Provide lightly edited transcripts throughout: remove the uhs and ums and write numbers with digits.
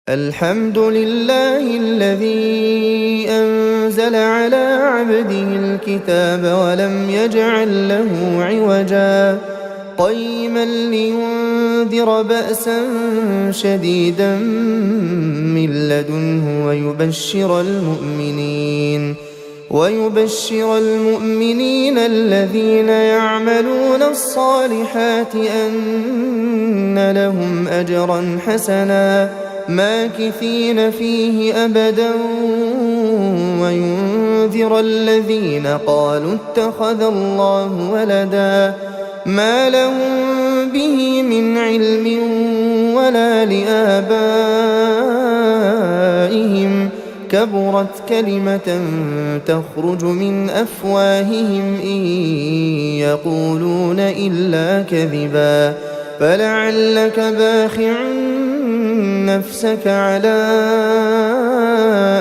الحمد لله الذي أنزل على عبده الكتاب ولم يجعل له عوجا قيما لينذر بأسا شديدا من لدنه ويبشر المؤمنين الذين يعملون الصالحات أن لهم أجرا حسنا ماكثين فيه أبدا وينذر الذين قالوا اتخذ الله ولدا ما لهم به من علم ولا لآبائهم كبرت كلمة تخرج من أفواههم إن يقولون إلا كذبا فلعلك باخع نفسك على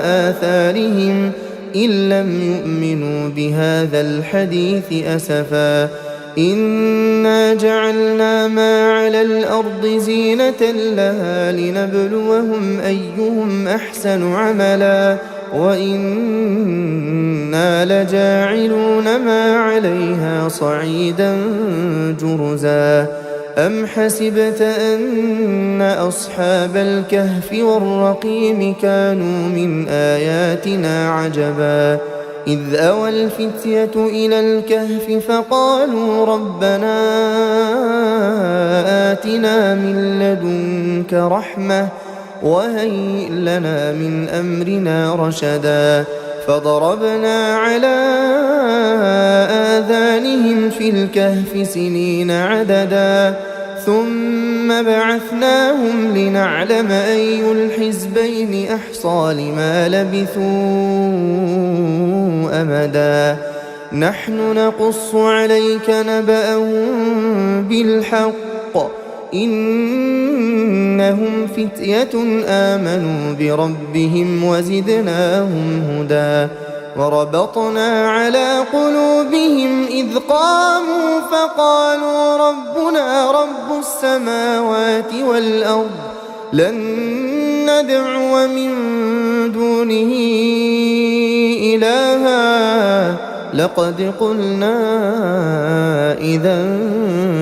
آثارهم إن لم يؤمنوا بهذا الحديث أسفا إنا جعلنا ما على الأرض زينة لها لنبلوهم أيهم أحسن عملا وإنا لجاعلون ما عليها صعيدا جرزا أم حسبت أن أصحاب الكهف والرقيم كانوا من آياتنا عجبا إذ أوى الفتية إلى الكهف فقالوا ربنا آتنا من لدنك رحمة وهيئ لنا من أمرنا رشدا فضربنا على آذانهم في الكهف سنين عددا ثم بعثناهم لنعلم أي الحزبين أحصى لما لبثوا أمدا نحن نقص عليك نبأهم بالحق إنهم فتية آمنوا بربهم وزدناهم هدى وربطنا على قلوبهم إذ قاموا فقالوا ربنا رب السماوات والأرض لن ندعو من دونه إلها لقد قلنا إذا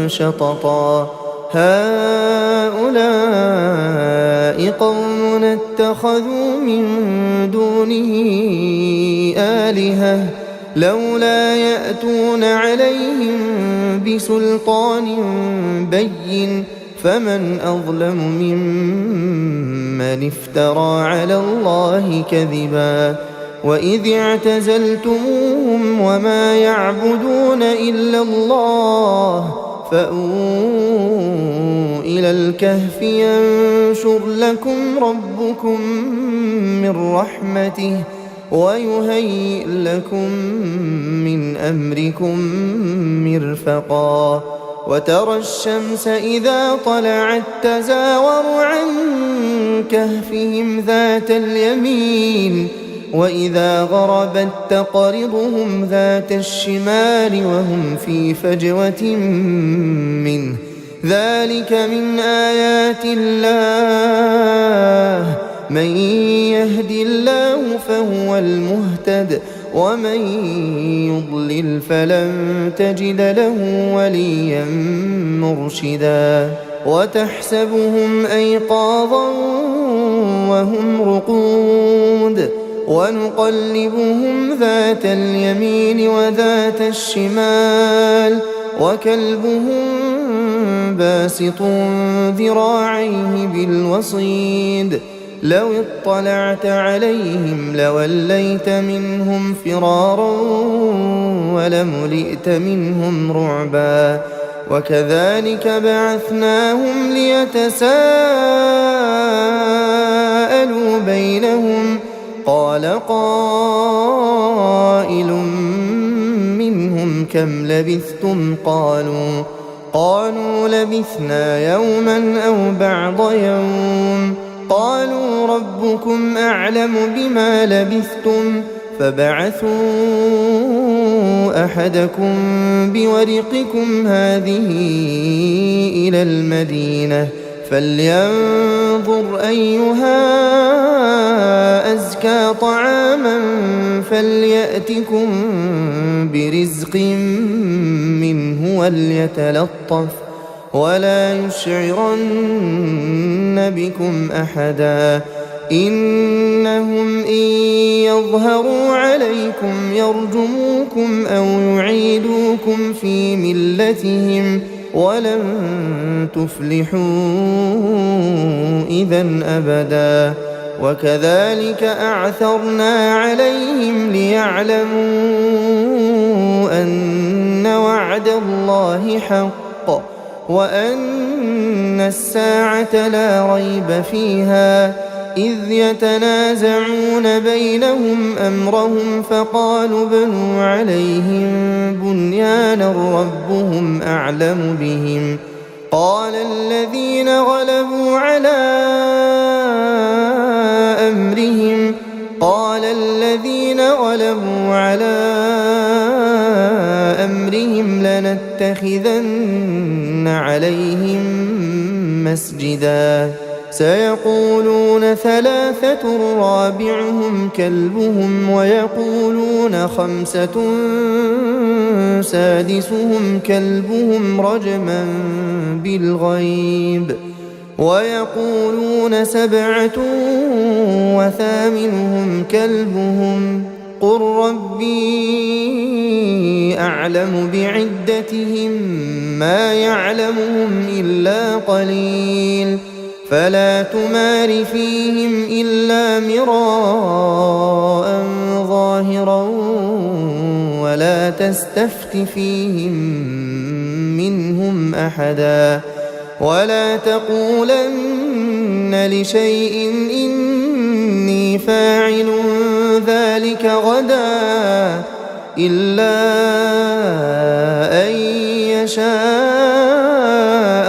شططا هؤلاء قوم اتخذوا من دونه آلهة لولا يأتون عليهم بسلطان بين فمن أظلم ممن افترى على الله كذبا وإذ اعتزلتموهم وما يعبدون إلا الله فأووا إلى الكهف ينشر لكم ربكم من رحمته ويهيئ لكم من أمركم مرفقا وترى الشمس إذا طلعت تزاور عن كهفهم ذات اليمين وإذا غربت تقرضهم ذات الشمال وهم في فجوة منه ذلك من آيات الله من يهد الله فهو المهتد ومن يضلل فلن تجد له وليا مرشدا وتحسبهم أيقاظا وهم رقود ونقلبهم ذات اليمين وذات الشمال وكلبهم باسط ذراعيه بالوصيد لو اطلعت عليهم لوليت منهم فرارا ولملئت منهم رعبا وكذلك بعثناهم ليتساءلوا بينهم قال قائل منهم كم لبثتم قالوا لبثنا يوما أو بعض يوم قالوا ربكم أعلم بما لبثتم فبعثوا أحدكم بورقكم هذه إلى المدينة فلينظر أيها أزكى طعاما فليأتكم برزق منه وليتلطف ولا يشعرن بكم أحدا إنهم إن يظهروا عليكم يرجموكم أو يعيدوكم في ملتهم ولن تفلحوا إذن أبدا وكذلك أعثرنا عليهم ليعلموا أن وعد الله حق وأن الساعة لا ريب فيها إذ يتنازعون بينهم أمرهم فقالوا ابنوا عليهم بنيانا ربهم أعلم بهم قال الذين غلبوا على أمرهم لنتخذن عليهم مسجدا سيقولون ثلاثة رابعهم كلبهم ويقولون خمسة سادسهم كلبهم رجما بالغيب ويقولون سبعة وثامنهم كلبهم قل ربي أعلم بعدتهم ما يعلمهم إلا قليل فلا تمار فيهم إلا مراء ظاهرا ولا تستفت فيهم منهم أحدا ولا تقولن لشيء إني فاعل ذلك غدا إلا أن يشاء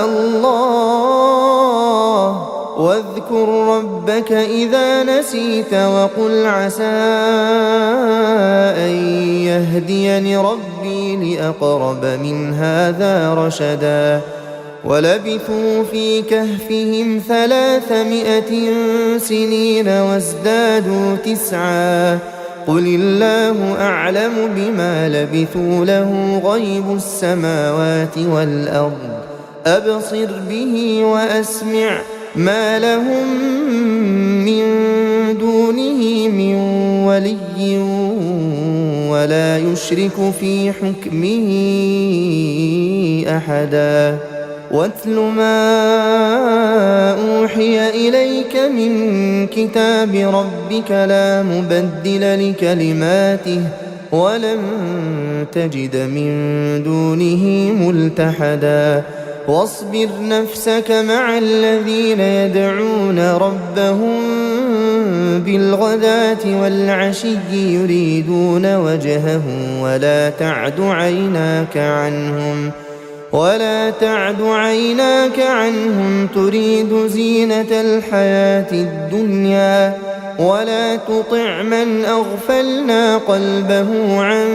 الله واذكر ربك إذا نسيت وقل عسى أن يهديني ربي لأقرب من هذا رشدا ولبثوا في كهفهم 300 سنين وازدادوا 9 قل الله أعلم بما لبثوا له غيب السماوات والأرض أبصر به وأسمع ما لهم من دونه من ولي ولا يشرك في حكمه أحدا واتل ما أوحي إليك من كتاب ربك لا مبدل لكلماته ولن تجد من دونه ملتحدا واصبر نفسك مع الذين يدعون ربهم بالغداة والعشي يريدون وجهه ولا تعد عيناك عنهم تريد زينة الحياة الدنيا ولا تطع من أغفلنا قلبه عن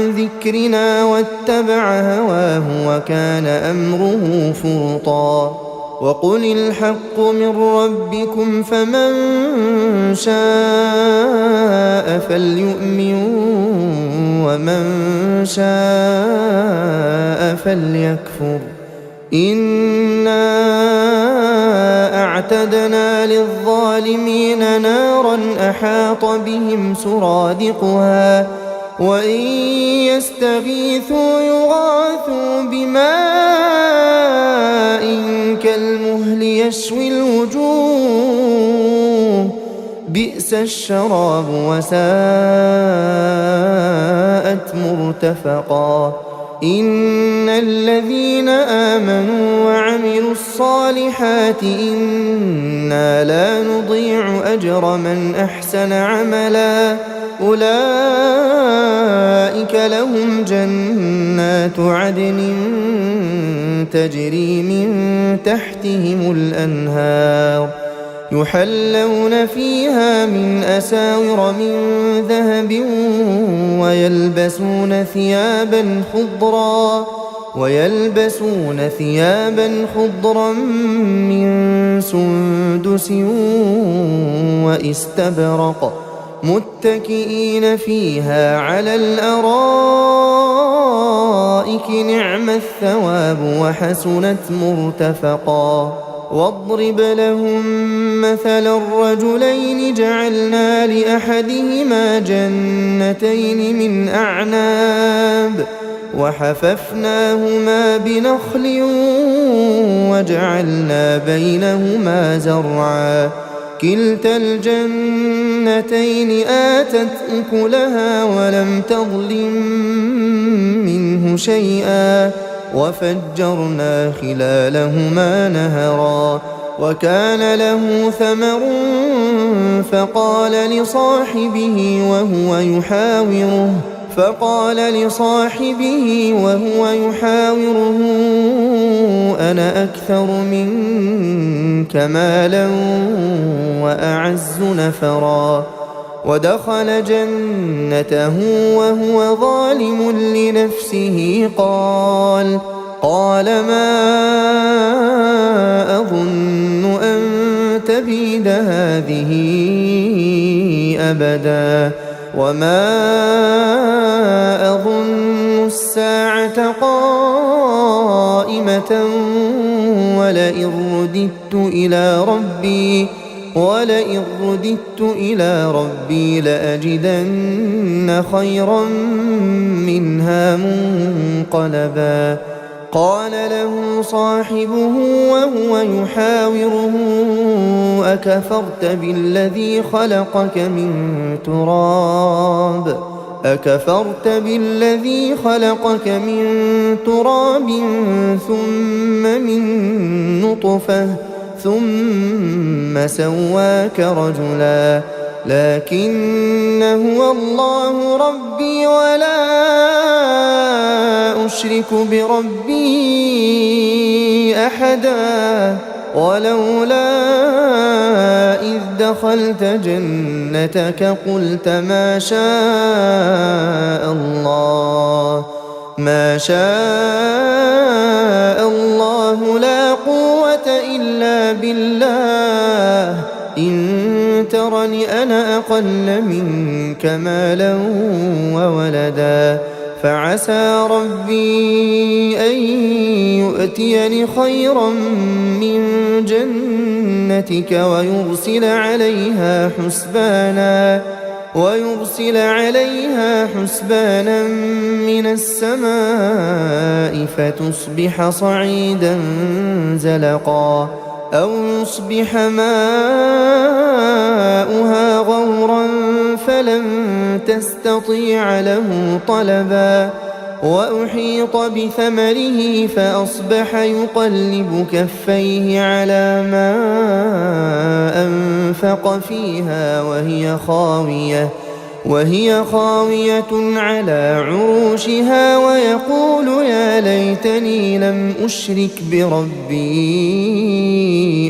ذكرنا واتبع هواه وكان أمره فرطا وقل الحق من ربكم فمن شاء فليؤمن ومن شاء فليكفر إنا أعتدنا للظالمين نارا أحاط بهم سرادقها وإن يستغيثوا يغاثوا بماء كالمهل يشوي الوجوه بئس الشراب وساءت مرتفقا إن الذين آمنوا وعملوا الصالحات إنا لا نضيع أجر من أحسن عملا أولئك لهم جنات عدن تجري من تحتهم الأنهار يحلون فيها من أساور من ذهب ويلبسون ثيابا خضرا ويلبسون ثيابا خضرا من سندس واستبرق متكئين فيها على الأرائك نعم الثواب وحسنت مرتفقا واضرب لهم مثلا الرجلين جعلنا لأحدهما جنتين من أعناب وحففناهما بنخل وجعلنا بينهما زرعا كلتا الجنتين آتت أكلها ولم تظلم منه شيئا وفجرنا خلالهما نهرا وكان له ثمر فقال لصاحبه وهو يحاوره أنا أكثر منك مالا وأعز نفرا ودخل جنته وهو ظالم لنفسه قال ما أظن أن تبيد هذه أبدا وما أظن الساعة قائمة ولئن رددت إلى ربي لأجدن خيرا منها منقلبا قال له صاحبه وهو يحاوره أكفرت بالذي خلقك من تراب ثم من نطفة ثم سواك رجلا لكن هو الله ربي ولا أشرك بربي أحدا ولولا إذ دخلت جنتك قلت ما شاء الله لا قوة إلا بالله إن ترني أنا أقل منك مالا وولدا فعسى ربي أن يؤتيني خيرا من جنتك ويرسل عليها حسبانا من السماء فتصبح صعيدا زلقا أو يصبح ماؤها غورا فلن تستطيع له طلبا وأحيط بثمره فأصبح يقلب كفيه على ما أنفق فيها وهي خاوية على عروشها ويقول يا ليتني لم أشرك بربي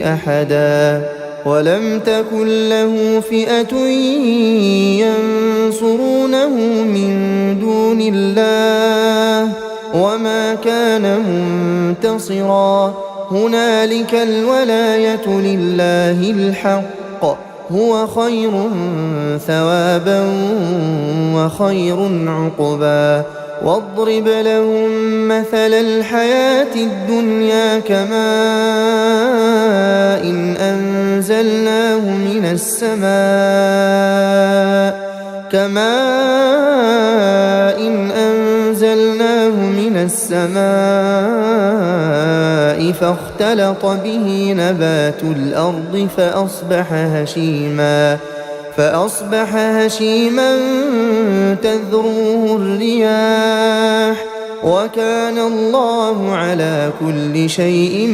أحدا ولم تكن له فئة ينصرونه من دون الله وما كان منتصرا هنالك الولاية لله الحق هو خير ثوابا وخير عقبا واضرب لهم مثل الحياة الدنيا كماء أنزلناه من السماء فاختلط به نبات الأرض فأصبح هشيما تذروه الرياح وكان الله على كل شيء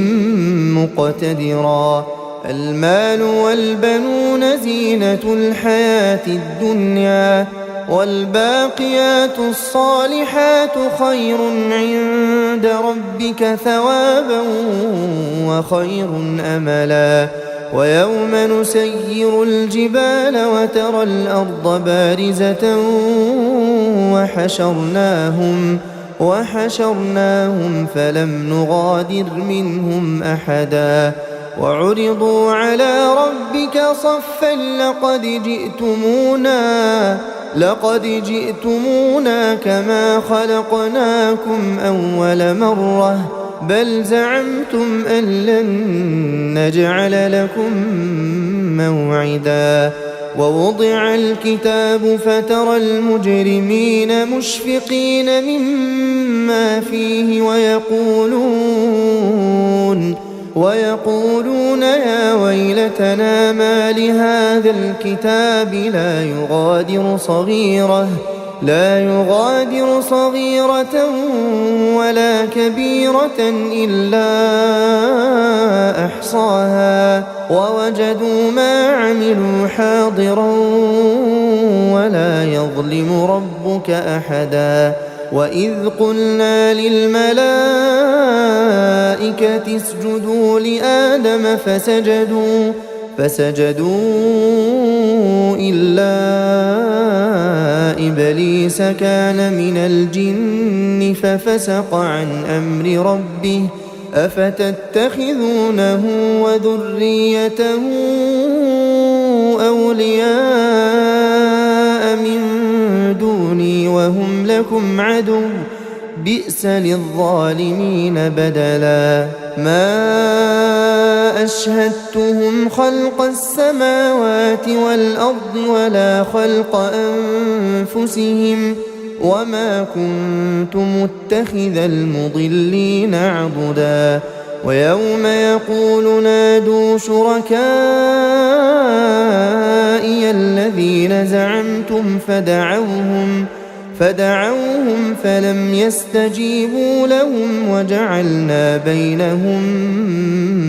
مقتدرا المال والبنون زينة الحياة الدنيا والباقيات الصالحات خير عند ربك ثوابا وخير أملا ويوم نسير الجبال وترى وحشرناهم فلم نغادر منهم أحدا وعرضوا على ربك صفا لقد جئتمونا كما خلقناكم أول مرة بل زعمتم أن لن نجعل لكم موعدا ووضع الكتاب فترى المجرمين مشفقين مما فيه ويقولون يا ويلتنا ما لهذا الكتاب لا يغادر صغيرة ولا كبيرة إلا أحصاها ووجدوا ما عملوا حاضرا ولا يظلم ربك أحدا وإذ قلنا للملائكة اسجدوا لآدم فسجدوا إلا إبليس كان من الجن ففسق عن أمر ربه أفتتخذونه وذريته أولياء من دوني وهم لكم عدو بئس للظالمين بدلا ما أشهدتهم خلق السماوات والأرض ولا خلق أنفسهم وما كنت متخذ المضلين عضدا ويوم يقول نادوا شركائي الذين زعمتم فدعوهم فلم يستجيبوا لهم وجعلنا بينهم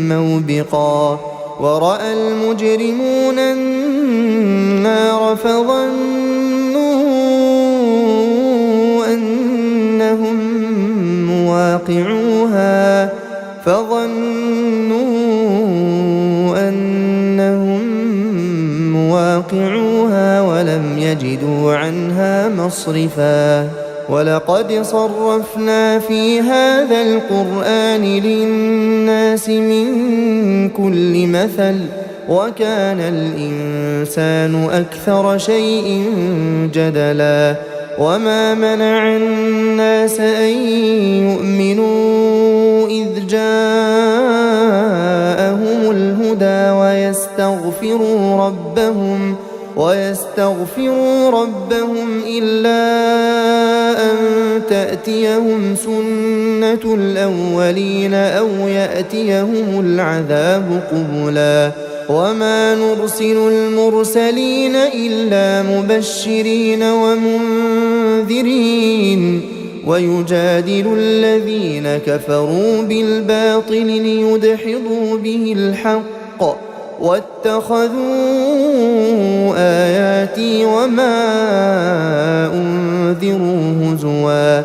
موبقا ورأى المجرمون النار فظنوا أنهم مواقعوها ولم يجدوا عنها مصرفا ولقد صرفنا في هذا القرآن للناس من كل مثل وكان الإنسان أكثر شيء جدلا وما منع الناس أن يؤمنوا إذ جاءهم الهدى ويستغفروا ربهم إلا أن تأتيهم سنة الأولين أو يأتيهم العذاب قبلا وما نرسل المرسلين إلا مبشرين ومنذرين ويجادل الذين كفروا بالباطل ليدحضوا به الحق واتخذوا آياتي وما أنذروا هزوا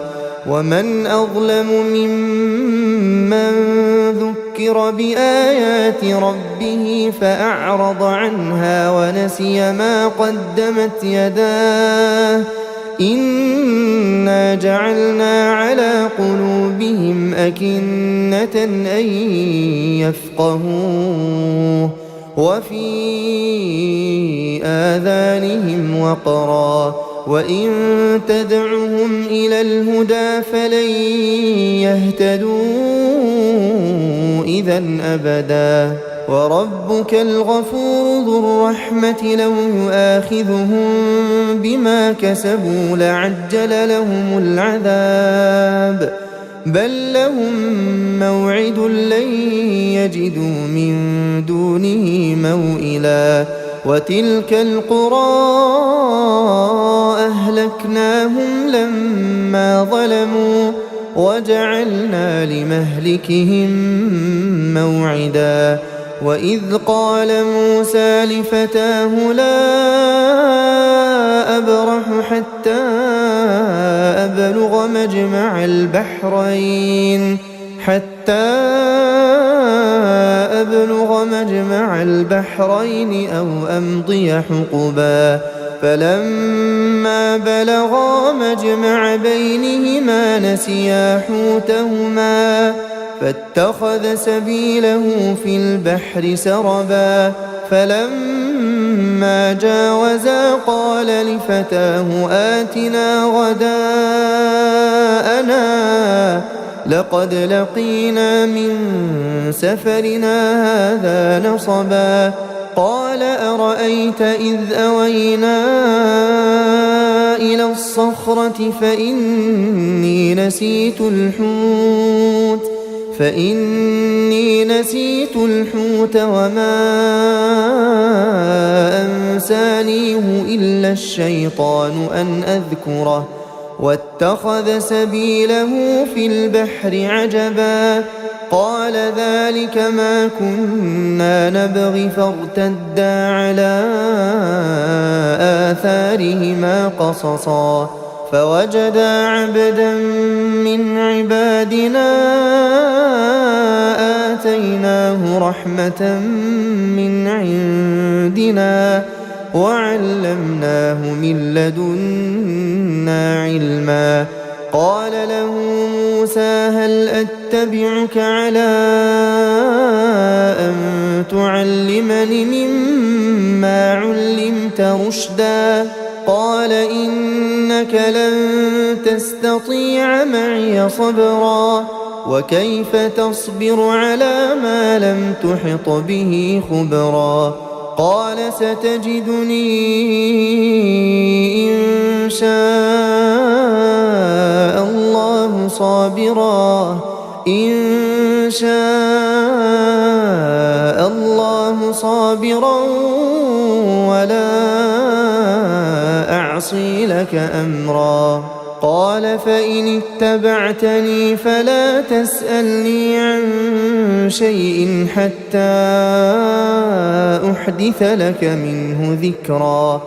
ومن أظلم ممن ذكر بآيات ربه فأعرض عنها ونسي ما قدمت يداه إنا جعلنا على قلوبهم أكنة أن يفقهوه وفي آذانهم وقرا وإن تدعهم إلى الهدى فلن يهتدوا إذا أبدا وربك الغفور ذو الرحمة لو يؤاخذهم بما كسبوا لعجل لهم العذاب بل لهم موعد لن يجدوا من دونه موئلا وتلك القرى أهلكناهم لما ظلموا وجعلنا لمهلكهم موعدا وإذ قال موسى لفتاه لا أبرح حتى أبلغ مجمع البحرين أو أمضي حقبا فلما بلغا مجمع بينهما نسيا حوتهما فاتخذ سبيله في البحر سربا فلما جاوزا قال لفتاه آتنا غداءنا لقد لقينا من سفرنا هذا نصبا قال أرأيت إذ أوينا إلى الصخرة فإني نسيت الحوت وما أنسانيه إلا الشيطان أن أذكره واتخذ سبيله في البحر عجبا قال ذلك ما كنا نبغي فارتدا على آثارهما قصصا فوجدا عبدا من عبادنا آتيناه رحمة من عندنا وعلمناه من لدنا علما قال له موسى هل أتبعك على أن تعلمني مما علمت رشدا قال إنك لن تستطيع معي صبرا وكيف تصبر على ما لم تحط به خبرا قال ستجدني إن شاء الله صابرا ولا أعصي لك أمرا قال فإن اتبعتني فلا تسألني عن شيء حتى أحدث لك منه ذكرا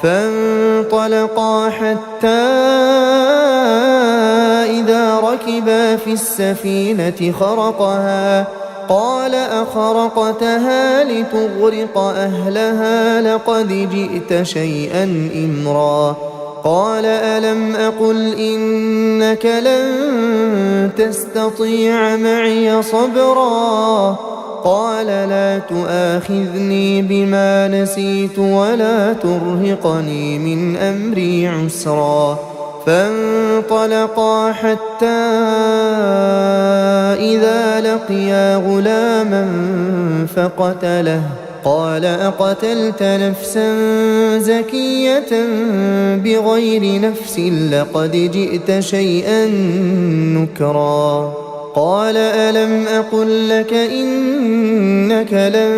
فانطلقا حتى إذا ركبا في السفينة خرقها قال أخرقتها لتغرق أهلها لقد جئت شيئا إمرا قال ألم أقل إنك لن تستطيع معي صبرا قال لا تؤاخذني بما نسيت ولا ترهقني من أمري عسرا فانطلقا حتى إذا لقيا غلاما فقتله قال أقتلت نفسا زكية بغير نفس لقد جئت شيئا نكرا قال ألم أقل لك إنك لن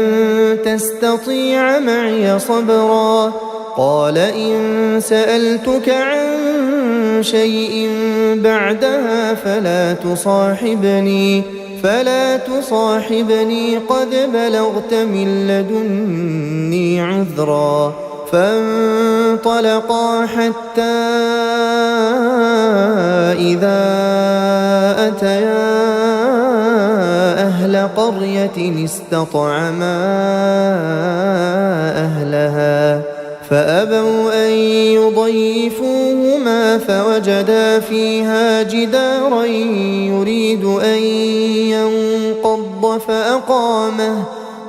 تستطيع معي صبرا قال إن سألتك عن شيء بعدها فلا تصاحبني قد بلغت من لدني عذرا فانطلقا حتى إذا أتيا أهل قرية استطعما أهلها فأبوا أن يضيفوهما فوجدا فيها جدارا يريد أن ينقض فأقامه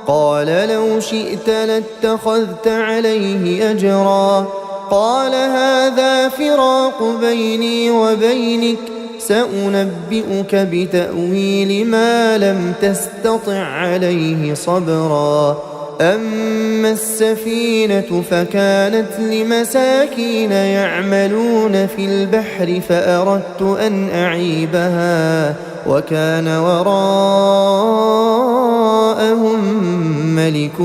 قال لو شئت لاتخذت عليه أجرا قال هذا فراق بيني وبينك سأنبئك بتأويل ما لم تستطع عليه صبرا أما السفينة فكانت لمساكين يعملون في البحر فأردت أن أعيبها وكان وراءهم ملك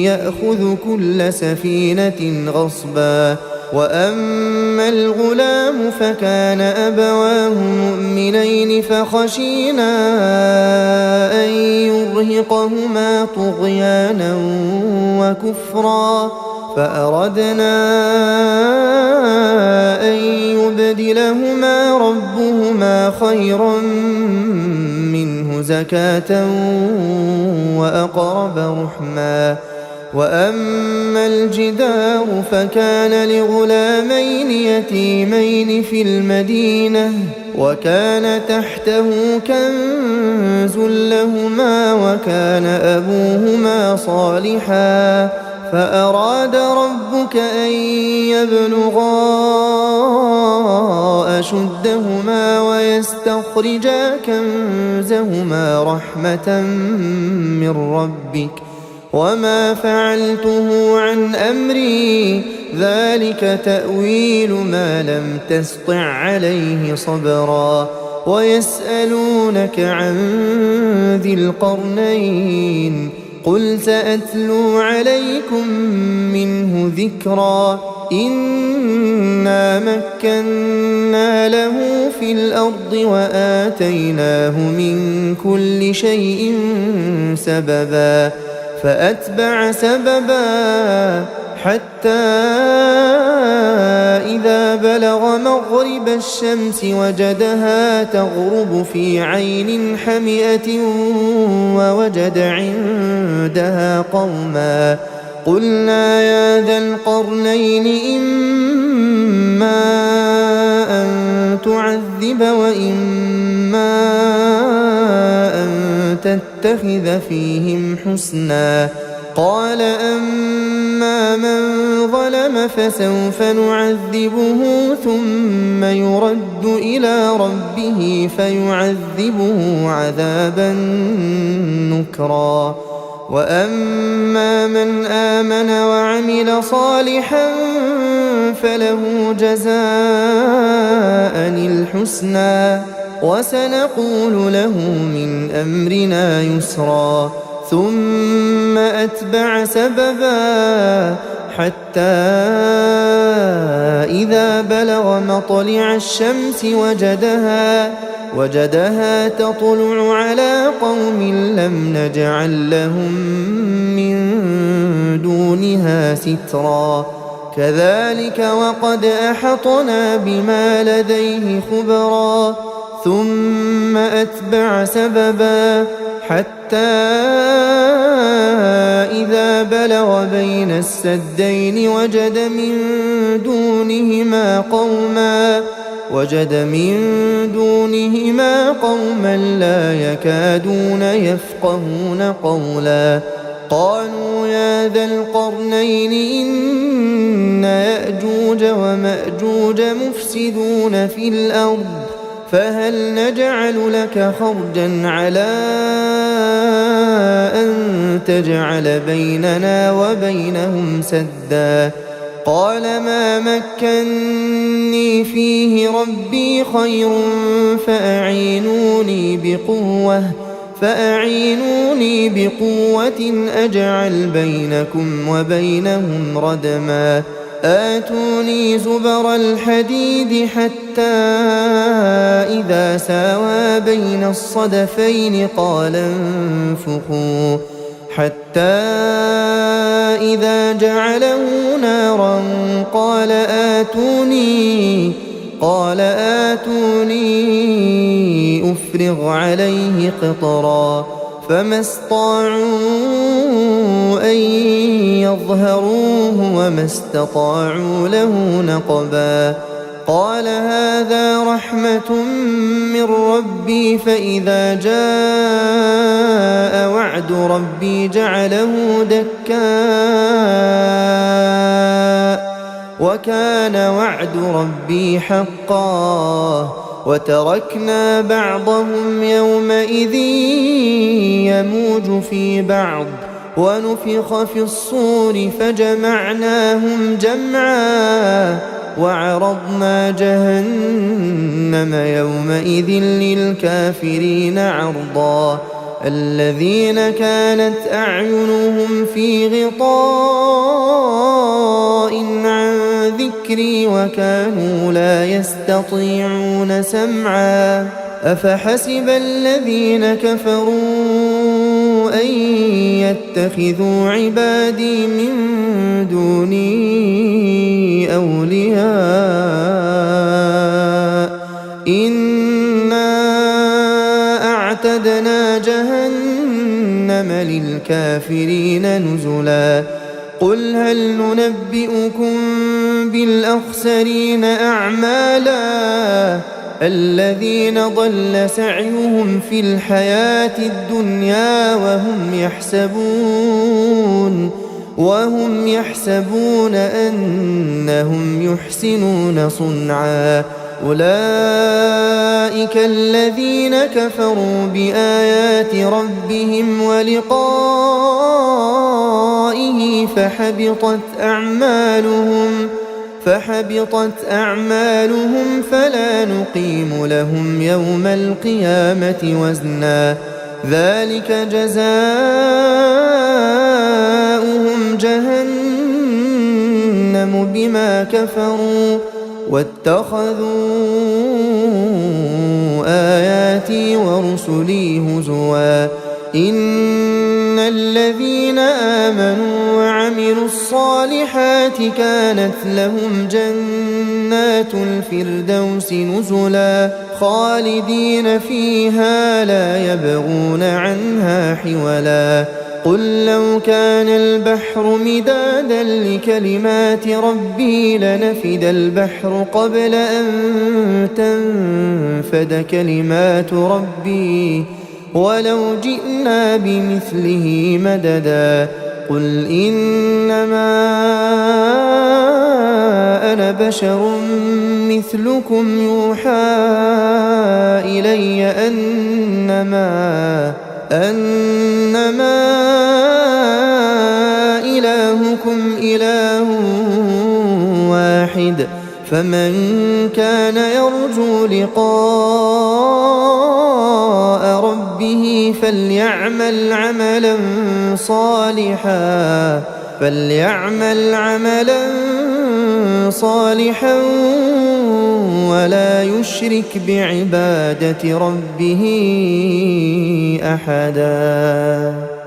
يأخذ كل سفينة غصبا وأما الغلام فكان أبواه مؤمنين فخشينا أن يرهقهما طغيانا وكفرا فأردنا أن يبدلهما ربهما خيرا منه زكاة وأقرب رحما وأما الجدار فكان لغلامين يتيمين في المدينة وكان تحته كنز لهما وكان أبوهما صالحا فأراد ربك أن يبلغا أشدهما ويستخرجا كنزهما رحمة من ربك وما فعلته عن أمري ذلك تأويل ما لم تسطع عليه صبرا ويسألونك عن ذي القرنين قل سأتلو عليكم منه ذكرا إنا مكنا له في الأرض وآتيناه من كل شيء سببا فأتبع سببا حتى إذا بلغ مغرب الشمس وجدها تغرب في عين حمئة ووجد عندها قوما قلنا يا ذا القرنين إما أن تعذب وإما أن تتخذ فيهم حسنا قال أما من ظلم فسوف نعذبه ثم يرد إلى ربه فيعذبه عذابا نكرا وأما من آمن وعمل صالحا فله جزاء الحسنى وسنقول له من أمرنا يسرا ثم أتبع سببا حتى إذا بلغ مطلع الشمس وجدها تطلع على قوم لم نجعل لهم من دونها سترا كذلك وقد أحطنا بما لديه خبرا ثم أتبع سببا حتى إذا بلغ بين السدين وجد من دونهما قوما لا يكادون يفقهون قولا قالوا يا ذا القرنين إن يأجوج ومأجوج مفسدون في الأرض فهل نجعل لك خرجا على أن تجعل بيننا وبينهم سدا قال ما مكني فيه ربي خير فأعينوني بقوة أجعل بينكم وبينهم ردما آتوني زبر الحديد حتى إذا ساوى بين الصدفين قال انفخوا حتى إذا جعله نارا قال آتوني أفرغ عليه قطرا فما استطاعوا أن يظهروه وما استطاعوا له نقبا قال هذا رحمة من ربي فإذا جاء وعد ربي جعله دكاء وكان وعد ربي حقا وتركنا بعضهم يومئذ يموج في بعض ونفخ في الصور فجمعناهم جمعا وعرضنا جهنم يومئذ للكافرين عرضا الذين كانت أعينهم في غطاء عن ذكري وكانوا لا يستطيعون سمعا أفحسب الذين كفروا أن يتخذوا عبادي من دوني أولياء إنا أعتدنا جهنم للكافرين نزلا قل هل ننبئكم بالأخسرين أعمالا الذين ضل سعيهم في الحياة الدنيا وهم يحسبون أنهم يحسنون صنعا أولئك الذين كفروا بآيات ربهم ولقائه فحبطت أعمالهم فلا نقيم لهم يوم القيامة وزنا ذلك جزاؤهم جهنم بما كفروا واتخذوا آياتي ورسلي هزوا إن الذين آمنوا وعملوا الصالحات كانت لهم جنات الفردوس نزلا خالدين فيها لا يبغون عنها حولا قل لو كان البحر مدادا لكلمات ربي لنفد البحر قبل أن تنفد كلمات ربي ولو جئنا بمثله مددا قل إنما أنا بشر مثلكم يوحى إلي أنما إلهكم إله واحد فمن كان يرجو لقاء ربه فليعمل عملا صالحا ولا يشرك بعبادة ربه أحدا.